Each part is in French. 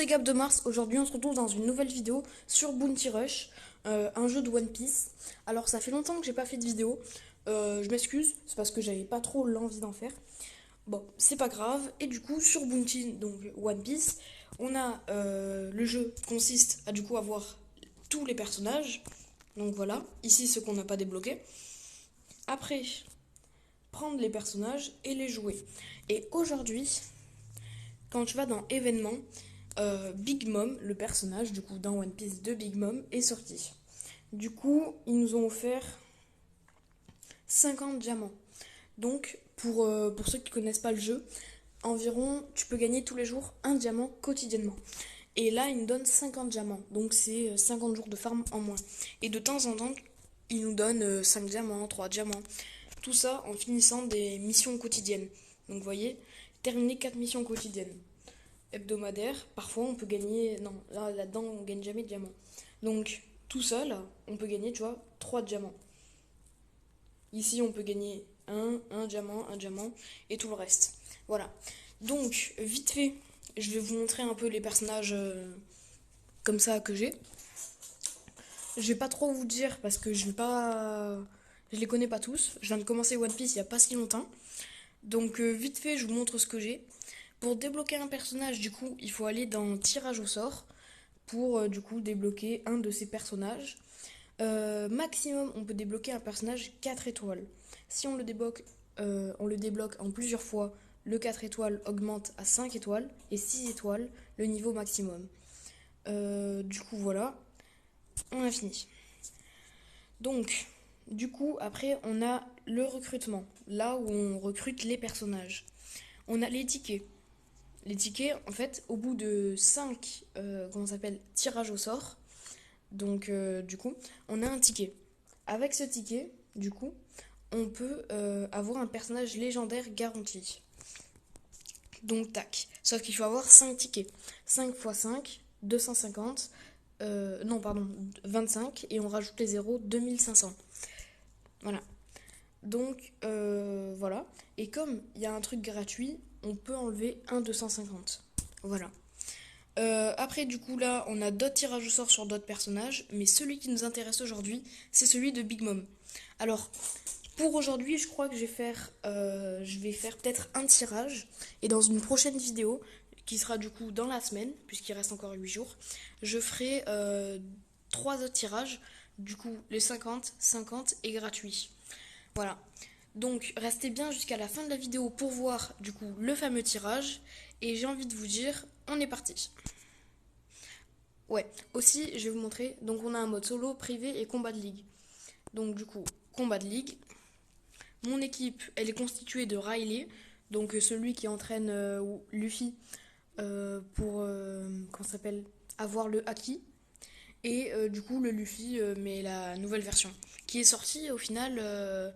c'est Gab de Mars. Aujourd'hui, on se retrouve dans une nouvelle vidéo sur Bounty Rush, un jeu de One Piece. Alors, ça fait longtemps que j'ai pas fait de vidéo. Je m'excuse, c'est parce que j'avais pas trop l'envie d'en faire. Bon, c'est pas grave. Et du coup, sur Bounty, donc One Piece, on a le jeu consiste à du coup avoir tous les personnages. Donc voilà, ici ce qu'on n'a pas débloqué. Après, prendre les personnages et les jouer. Et aujourd'hui, quand tu vas dans événements, Big Mom, le personnage du coup dans One Piece de Big Mom, est sorti. Du coup, ils nous ont offert 50 diamants. Donc, pour ceux qui connaissent pas le jeu, environ, tu peux gagner tous les jours un diamant quotidiennement. Et là, ils nous donnent 50 diamants. Donc, c'est 50 jours de farm en moins. Et de temps en temps, ils nous donnent 5 diamants, 3 diamants. Tout ça en finissant des missions quotidiennes. Donc, vous voyez, terminer 4 missions quotidiennes hebdomadaire, parfois on peut gagner. Non, là-dedans on gagne jamais de diamants. Donc tout seul, on peut gagner, tu vois, 3 diamants. Ici on peut gagner un diamant et tout le reste. Voilà. Donc, vite fait, je vais vous montrer un peu les personnages comme ça que j'ai. Je vais pas trop vous dire parce que je vais pas. Je les connais pas tous. Je viens de commencer One Piece il y a pas si longtemps. Donc, vite fait, je vous montre ce que j'ai. Pour débloquer un personnage, du coup, il faut aller dans tirage au sort pour du coup débloquer un de ces personnages. Maximum, on peut débloquer un personnage 4 étoiles. Si on le débloque en plusieurs fois, le 4 étoiles augmente à 5 étoiles et 6 étoiles le niveau maximum. Du coup, voilà, on a fini. Donc, du coup, après, on a le recrutement, là où on recrute les personnages. On a les tickets. Les tickets, en fait, au bout de 5 comment ça s'appelle, tirages au sort, donc du coup, on a un ticket. Avec ce ticket, du coup, on peut avoir un personnage légendaire garanti. Donc tac. Sauf qu'il faut avoir 5 tickets. 5 x 5, 250. Non, pardon, 25. Et on rajoute les zéros, 2500. Voilà. Donc voilà. Et comme il y a un truc gratuit, on peut enlever un 250. Voilà. Après, du coup, là, on a d'autres tirages au sort sur d'autres personnages, mais celui qui nous intéresse aujourd'hui, c'est celui de Big Mom. Alors, pour aujourd'hui, je crois que je vais faire peut-être un tirage, et dans une prochaine vidéo, qui sera du coup dans la semaine, puisqu'il reste encore 8 jours, je ferai 3 autres tirages, du coup, les 50, 50 et gratuits. Voilà. Donc, restez bien jusqu'à la fin de la vidéo pour voir, du coup, le fameux tirage, et j'ai envie de vous dire, on est parti. Ouais, aussi, je vais vous montrer. Donc, on a un mode solo, privé et combat de ligue. Donc, du coup, combat de ligue. Mon équipe, elle est constituée de Riley, donc celui qui entraîne Luffy pour, comment ça s'appelle, avoir le haki. Et du coup, le Luffy, mais la nouvelle version, qui est sortie au final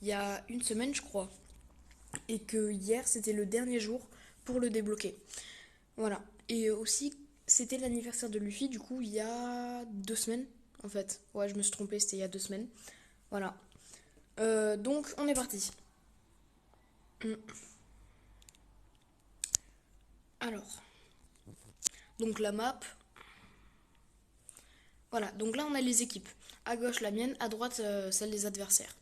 il y a une semaine, je crois. Et que hier, c'était le dernier jour pour le débloquer. Voilà. Et aussi, c'était l'anniversaire de Luffy, du coup, il y a 2 semaines, en fait. Ouais, je me suis trompée, c'était il y a 2 semaines. Voilà. Donc, on est parti. Alors, donc la map. Voilà, donc là, on a les équipes. À gauche, la mienne, à droite, celle des adversaires.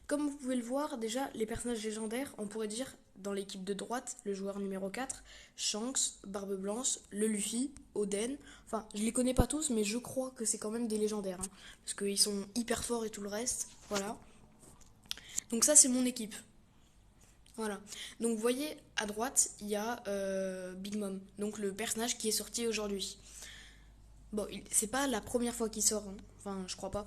Comme vous pouvez le voir, déjà, les personnages légendaires, on pourrait dire, dans l'équipe de droite, le joueur numéro 4, Shanks, Barbe Blanche, le Luffy, Oden. Enfin, je les connais pas tous, mais je crois que c'est quand même des légendaires. Hein, parce qu'ils sont hyper forts et tout le reste. Voilà. Donc ça, c'est mon équipe. Voilà. Donc vous voyez, à droite, il y a Big Mom. Donc le personnage qui est sorti aujourd'hui. Bon, c'est pas la première fois qu'il sort. Hein. Enfin, je crois pas.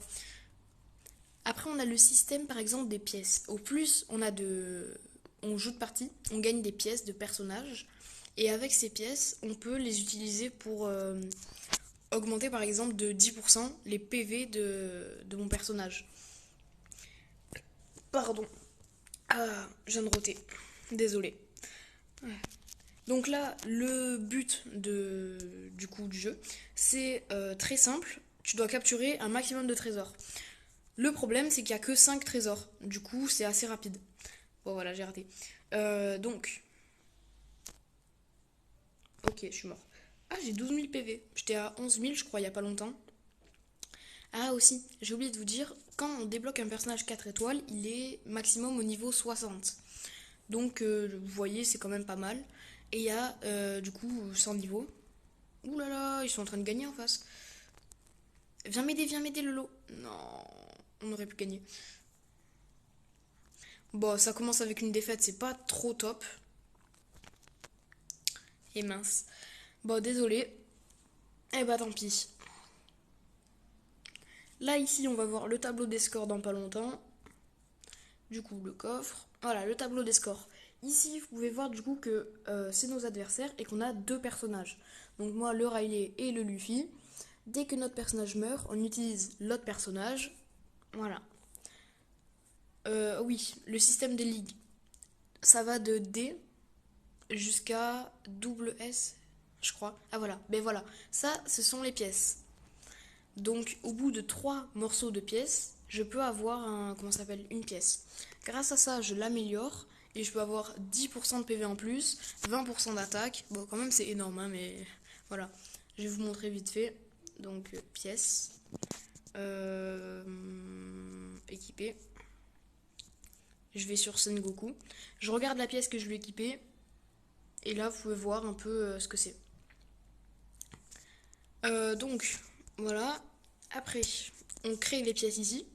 Après, on a le système, par exemple, des pièces. Au plus, on joue de partie, on gagne des pièces de personnages. Et avec ces pièces, on peut les utiliser pour augmenter, par exemple, de 10% les PV de mon personnage. Pardon. Ah, je viens de roter. Désolé. Donc là, le but du jeu, c'est très simple. Tu dois capturer un maximum de trésors. Le problème, c'est qu'il n'y a que 5 trésors. Du coup, c'est assez rapide. Bon, voilà, j'ai raté. Donc, ok, je suis mort. Ah, j'ai 12 000 PV. J'étais à 11 000, je crois, il y a pas longtemps. Ah, aussi, j'ai oublié de vous dire, quand on débloque un personnage 4 étoiles, il est maximum au niveau 60. Donc, vous voyez, c'est quand même pas mal. Et il y a, du coup, 100 niveaux. Ouh là là, ils sont en train de gagner en face. Viens m'aider, Lolo. Non, on aurait pu gagner. Bon, ça commence avec une défaite, c'est pas trop top. Et mince. Bon, désolé. Eh bah, tant pis. Là, ici, on va voir le tableau des scores dans pas longtemps. Du coup, le coffre. Voilà, le tableau des scores. Ici, vous pouvez voir du coup que c'est nos adversaires et qu'on a deux personnages. Donc moi, le Riley et le Luffy. Dès que notre personnage meurt, on utilise l'autre personnage. Voilà. Oui, le système des ligues. Ça va de D jusqu'à double S, je crois. Ah voilà, ben voilà. Ça, ce sont les pièces. Donc, au bout de 3 morceaux de pièces, je peux avoir comment ça s'appelle, une pièce. Grâce à ça, je l'améliore et je peux avoir 10% de PV en plus, 20% d'attaque. Bon, quand même, c'est énorme, hein, mais voilà. Je vais vous montrer vite fait. Donc, pièces. Équipée. Je vais sur Sengoku. Je regarde la pièce que je lui ai équipée. Et là, vous pouvez voir un peu ce que c'est. Donc, voilà. Après, on crée les pièces ici.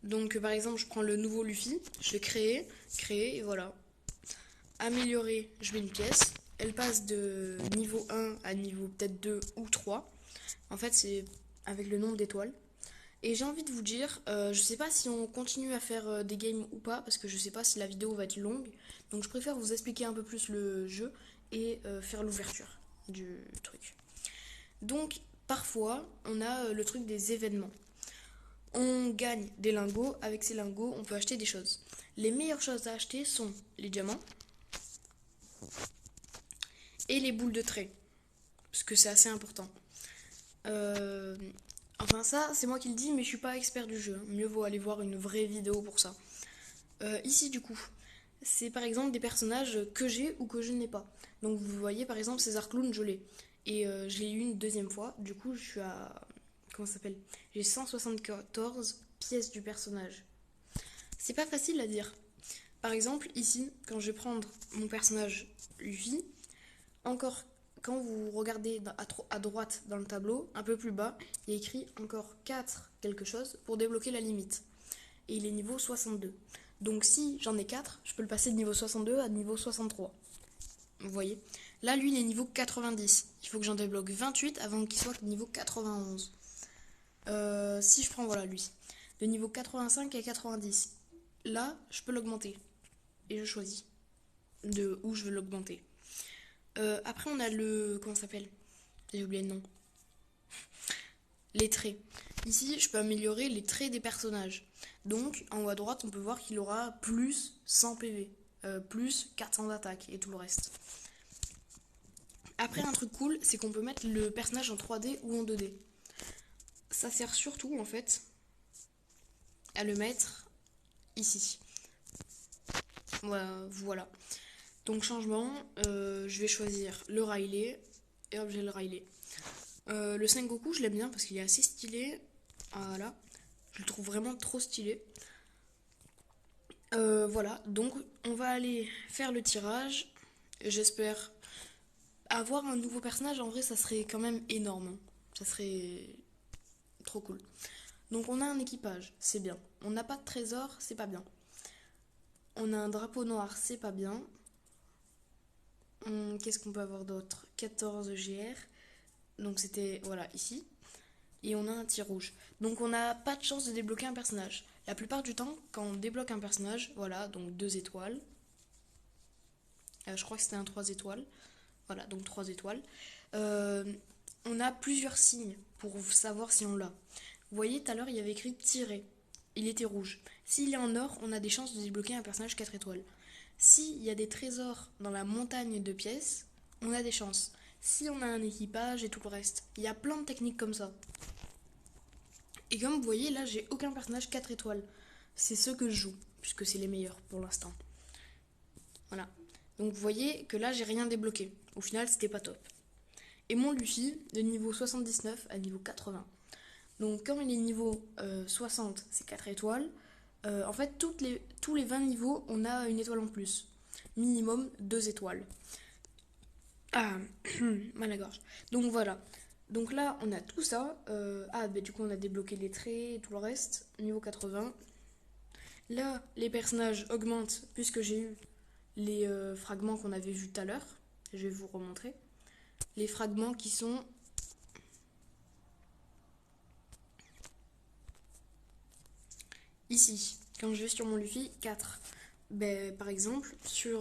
Donc, par exemple, je prends le nouveau Luffy, je vais créer, et voilà. Améliorer, je mets une pièce. Elle passe de niveau 1 à niveau peut-être 2 ou 3. En fait, c'est avec le nombre d'étoiles. Et j'ai envie de vous dire, je sais pas si on continue à faire des games ou pas, parce que je sais pas si la vidéo va être longue. Donc, je préfère vous expliquer un peu plus le jeu et faire l'ouverture du truc. Donc, parfois, on a le truc des événements. On gagne des lingots. Avec ces lingots, on peut acheter des choses. Les meilleures choses à acheter sont les diamants et les boules de trait. Parce que c'est assez important. Euh, Enfin, ça, c'est moi qui le dis, mais je suis pas expert du jeu. Mieux vaut aller voir une vraie vidéo pour ça. Ici, du coup, c'est par exemple des personnages que j'ai ou que je n'ai pas. Donc, vous voyez, par exemple, César Clown, je l'ai. Et je l'ai eu une deuxième fois. Du coup, je suis à. Comment ça s'appelle? J'ai 174 pièces du personnage. C'est pas facile à dire. Par exemple, ici, quand je vais prendre mon personnage Luffy, encore quand vous regardez à droite dans le tableau, un peu plus bas, il y a écrit encore 4 quelque chose pour débloquer la limite. Et il est niveau 62. Donc si j'en ai 4, je peux le passer de niveau 62 à niveau 63. Vous voyez? Là, lui, il est niveau 90. Il faut que j'en débloque 28 avant qu'il soit niveau 91. Si je prends, voilà, lui, de niveau 85 à 90, là, je peux l'augmenter. Et je choisis de où je veux l'augmenter. Après, on a le. Comment ça s'appelle? J'ai oublié le nom. Les traits. Ici, je peux améliorer les traits des personnages. Donc, en haut à droite, on peut voir qu'il aura plus 100 PV, plus 400 d'attaque et tout le reste. Après, un truc cool, c'est qu'on peut mettre le personnage en 3D ou en 2D. Ça sert surtout, en fait, à le mettre ici. Voilà. Donc, changement, je vais choisir le Riley. Et hop, j'ai le Riley. Le Sengoku, je l'aime bien parce qu'il est assez stylé. Voilà. Je le trouve vraiment trop stylé. Voilà, donc on va aller faire le tirage. J'espère avoir un nouveau personnage. En vrai, ça serait quand même énorme. Ça serait trop cool. Donc on a un équipage, c'est bien. On n'a pas de trésor, c'est pas bien. On a un drapeau noir, c'est pas bien. Qu'est-ce qu'on peut avoir d'autre? 14 GR. Donc c'était, voilà, ici. Et on a un tir rouge. Donc on n'a pas de chance de débloquer un personnage. La plupart du temps, quand on débloque un personnage, voilà, donc 2 étoiles. Je crois que c'était un 3 étoiles. Voilà, donc 3 étoiles. Euh, on a plusieurs signes pour savoir si on l'a. Vous voyez, tout à l'heure, il y avait écrit tirer. Il était rouge. S'il est en or, on a des chances de débloquer un personnage 4 étoiles. S'il y a des trésors dans la montagne de pièces, on a des chances. Si on a un équipage et tout le reste. Il y a plein de techniques comme ça. Et comme vous voyez, là, j'ai aucun personnage 4 étoiles. C'est ceux que je joue, puisque c'est les meilleurs pour l'instant. Voilà. Donc vous voyez que là, j'ai rien débloqué. Au final, c'était pas top. Et mon Luffy, de niveau 79 à niveau 80. Donc quand il est niveau 60, c'est 4 étoiles. En fait, tous les 20 niveaux, on a une étoile en plus. Minimum 2 étoiles. Ah, mal à la gorge. Donc voilà. Donc là, on a tout ça. Du coup, on a débloqué les traits et tout le reste. Niveau 80. Là, les personnages augmentent puisque j'ai eu les fragments qu'on avait vus tout à l'heure. Je vais vous remontrer. Les fragments qui sont ici. Quand je vais sur mon Luffy, 4. Ben, par exemple, sur...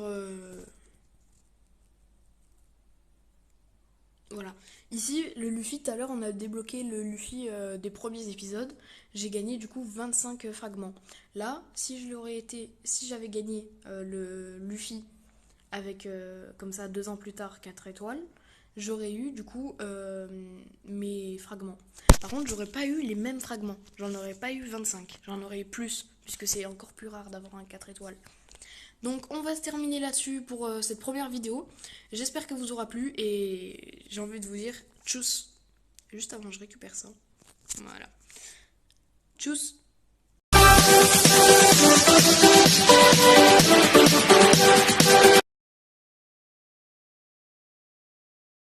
voilà. Ici, le Luffy, tout à l'heure, on a débloqué le Luffy des premiers épisodes. J'ai gagné du coup 25 fragments. Là, si j'avais gagné le Luffy avec, comme ça, 2 ans plus tard, 4 étoiles, j'aurais eu du coup mes fragments. Par contre, j'aurais pas eu les mêmes fragments. J'en aurais pas eu 25. J'en aurais eu plus, puisque c'est encore plus rare d'avoir un 4 étoiles. Donc on va se terminer là-dessus pour cette première vidéo. J'espère que vous aura plu et j'ai envie de vous dire tchuss. Juste avant je récupère ça. Voilà. Tchuss.